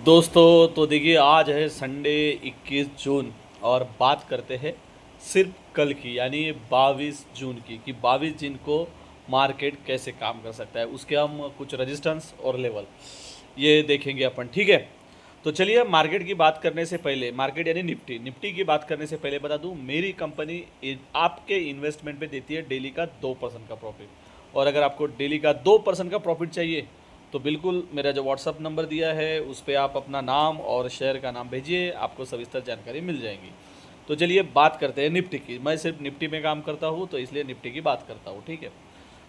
दोस्तों तो देखिए आज है संडे 21 जून और बात करते हैं सिर्फ कल की यानी 22 जून की कि 22 जून को मार्केट कैसे काम कर सकता है उसके हम कुछ रेजिस्टेंस और लेवल ये देखेंगे अपन। ठीक है, तो चलिए मार्केट की बात करने से पहले मार्केट यानी निफ्टी निफ्टी की बात करने से पहले बता दूं मेरी कंपनी आपके इन्वेस्टमेंट पे देती है डेली का 2% का प्रॉफिट। और अगर आपको डेली का 2% का प्रॉफिट चाहिए तो बिल्कुल मेरा जो व्हाट्सअप नंबर दिया है उस पर आप अपना नाम और शेयर का नाम भेजिए, आपको सविस्तर जानकारी मिल जाएगी। तो चलिए बात करते हैं निफ्टी की। मैं सिर्फ निफ्टी में काम करता हूँ तो इसलिए निफ्टी की बात करता हूँ। ठीक है,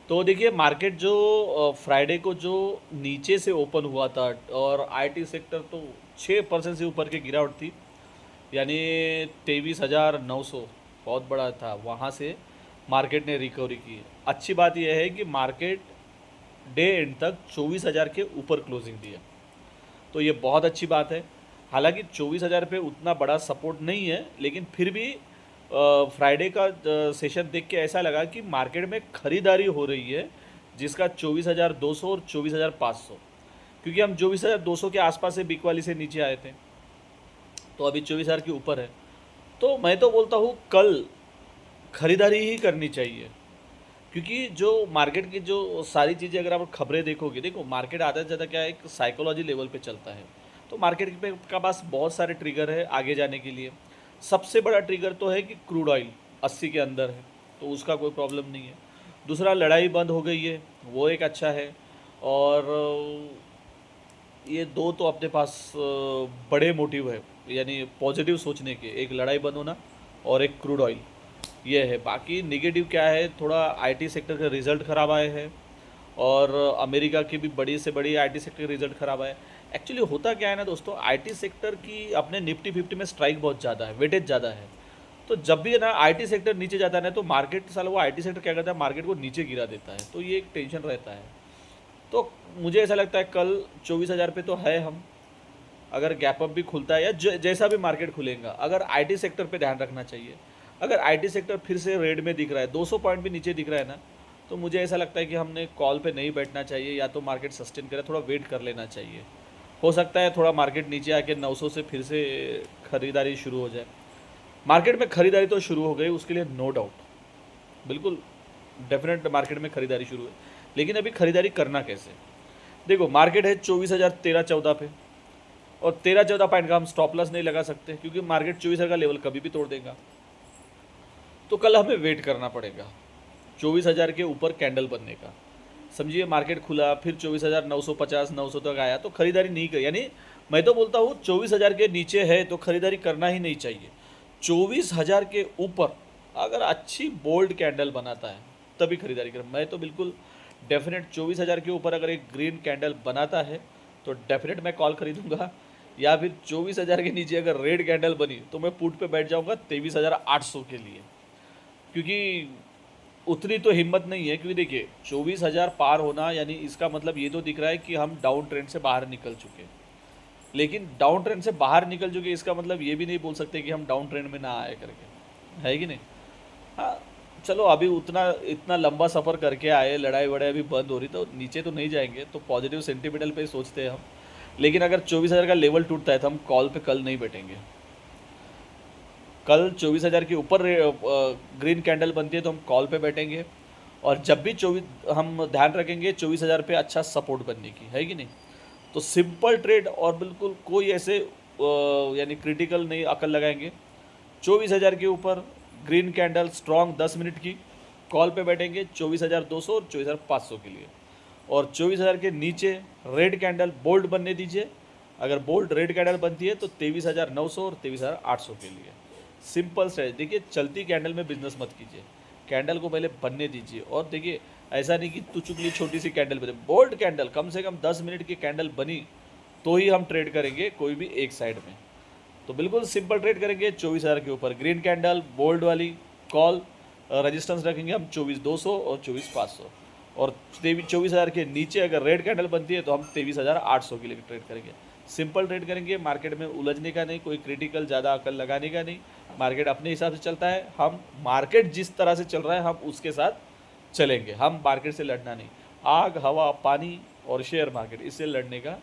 तो देखिए मार्केट जो फ्राइडे को जो नीचे से ओपन हुआ था और आईटी सेक्टर तो 6% से ऊपर की गिरावट थी, यानी 23,900 बहुत बड़ा था। वहाँ से मार्केट ने रिकवरी की। अच्छी बात यह है कि मार्केट डे एंड तक 24,000 के ऊपर क्लोजिंग दिया, तो ये बहुत अच्छी बात है। हालांकि 24,000 पे उतना बड़ा सपोर्ट नहीं है, लेकिन फिर भी फ्राइडे का सेशन देख के ऐसा लगा कि मार्केट में खरीदारी हो रही है जिसका 24,200 और 24,500, क्योंकि हम 24,200 के आसपास से बिक वाली से नीचे आए थे तो अभी 24,000 के ऊपर है। तो मैं तो बोलता हूँ कल खरीदारी ही करनी चाहिए, क्योंकि जो मार्केट की जो सारी चीज़ें अगर आप खबरें देखोगे, देखो मार्केट आधा से ज़्यादा क्या है, एक साइकोलॉजी लेवल पे चलता है। तो मार्केट पे का पास बहुत सारे ट्रिगर है आगे जाने के लिए। सबसे बड़ा ट्रिगर तो है कि क्रूड ऑयल 80 के अंदर है, तो उसका कोई प्रॉब्लम नहीं है। दूसरा, लड़ाई बंद हो गई है, वो एक अच्छा है। और ये दो तो अपने पास बड़े मोटिव है, यानी पॉजिटिव सोचने के, एक लड़ाई बंद होना और एक क्रूड ऑयल, ये है। बाकी निगेटिव क्या है, थोड़ा आईटी सेक्टर का रिजल्ट खराब आए हैं और अमेरिका की भी बड़ी से बड़ी आईटी सेक्टर का रिजल्ट खराब आया। एक्चुअली होता क्या है ना दोस्तों, आईटी सेक्टर की अपने निफ्टी 50 में स्ट्राइक बहुत ज़्यादा है, वेटेज ज़्यादा है। तो जब भी है ना आईटी सेक्टर नीचे जाता है ना, तो मार्केट साला वो आईटी सेक्टर क्या करता है, मार्केट को नीचे गिरा देता है, तो ये एक टेंशन रहता है। तो मुझे ऐसा लगता है कल 24,000 पे तो है हम, अगर गैप अप भी खुलता है या जैसा भी मार्केट खुलेगा, अगर आईटी सेक्टर पे ध्यान रखना चाहिए। अगर आईटी सेक्टर फिर से रेड में दिख रहा है, 200 पॉइंट भी नीचे दिख रहा है ना, तो मुझे ऐसा लगता है कि हमने कॉल पे नहीं बैठना चाहिए, या तो मार्केट सस्टेन करे, थोड़ा वेट कर लेना चाहिए। हो सकता है थोड़ा मार्केट नीचे आके 900 से फिर से खरीदारी शुरू हो जाए। मार्केट में खरीदारी तो शुरू हो गई, उसके लिए नो डाउट, बिल्कुल डेफिनेट मार्केट में खरीदारी शुरू है। लेकिन अभी खरीदारी करना कैसे, देखो मार्केट है 24,013-14 पे, और 13-14 पॉइंट का हम स्टॉप लॉस नहीं लगा सकते, क्योंकि मार्केट 24,000 का लेवल कभी भी तोड़ देगा। तो कल हमें वेट करना पड़ेगा 24,000 के ऊपर कैंडल बनने का। समझिए मार्केट खुला, फिर 24,950 900 तक आया तो खरीदारी नहीं कर, यानी मैं तो बोलता हूँ 24,000 के नीचे है तो खरीदारी करना ही नहीं चाहिए। 24,000 के ऊपर अगर अच्छी बोल्ड कैंडल बनाता है तभी खरीदारी कर। मैं तो बिल्कुल डेफिनेट 24,000 के ऊपर अगर एक ग्रीन कैंडल बनाता है तो डेफिनेट मैं कॉल खरीदूंगा, या फिर 24,000 के नीचे अगर रेड कैंडल बनी तो मैं पुट पे बैठ जाऊंगा 23,800 के लिए। क्योंकि उतनी तो हिम्मत नहीं है, क्योंकि देखिए 24,000 पार होना यानी इसका मतलब ये तो दिख रहा है कि हम डाउन ट्रेंड से बाहर निकल चुके। लेकिन डाउन ट्रेंड से बाहर निकल चुके इसका मतलब ये भी नहीं बोल सकते कि हम डाउन ट्रेंड में ना आए करके, है कि नहीं। हाँ, चलो अभी उतना इतना लंबा सफ़र करके आए, लड़ाई वड़ाई अभी बंद हो रही तो नीचे तो नहीं जाएंगे, तो पॉजिटिव सेंटिमेंटल पे ही सोचते हैं हम। लेकिन अगर 24,000 का लेवल टूटता है तो हम कॉल पे कल नहीं बैठेंगे। कल 24,000 के ऊपर ग्रीन कैंडल बनती है तो हम कॉल पे बैठेंगे। और जब भी 24 हम ध्यान रखेंगे 24,000 पे अच्छा सपोर्ट बनने की, है कि नहीं। तो सिंपल ट्रेड और बिल्कुल कोई ऐसे यानी क्रिटिकल नहीं अकल लगाएंगे। 24,000 के ऊपर ग्रीन कैंडल स्ट्रॉन्ग 10 मिनट की, कॉल पे बैठेंगे 24,200 और 24,500 के लिए। और 24,000 के नीचे रेड कैंडल बोल्ड बनने दीजिए। अगर बोल्ड रेड कैंडल बनती है तो 23,900 और 23,800 के लिए। Simple strategy. देखिए चलती कैंडल में बिजनेस मत कीजिए, कैंडल को पहले बनने दीजिए। और देखिए ऐसा नहीं कि तू चुकली छोटी सी कैंडल बने, बोल्ड कैंडल कम से कम 10 मिनट की कैंडल बनी तो ही हम ट्रेड करेंगे कोई भी एक साइड में। तो बिल्कुल सिंपल ट्रेड करेंगे 24,000 के ऊपर ग्रीन कैंडल बोल्ड वाली कॉल, रजिस्टेंस रखेंगे हम 24,200 और 24,500। और 24,000 के नीचे अगर रेड कैंडल बनती है तो हम 23,800 के लिए ट्रेड करेंगे। सिंपल ट्रेड करेंगे, मार्केट में उलझने का नहीं, कोई क्रिटिकल ज़्यादा अकल लगाने का नहीं। मार्केट अपने हिसाब से चलता है, हम मार्केट जिस तरह से चल रहा है हम उसके साथ चलेंगे, हम मार्केट से लड़ना नहीं। आग हवा पानी और शेयर मार्केट, इससे लड़ने का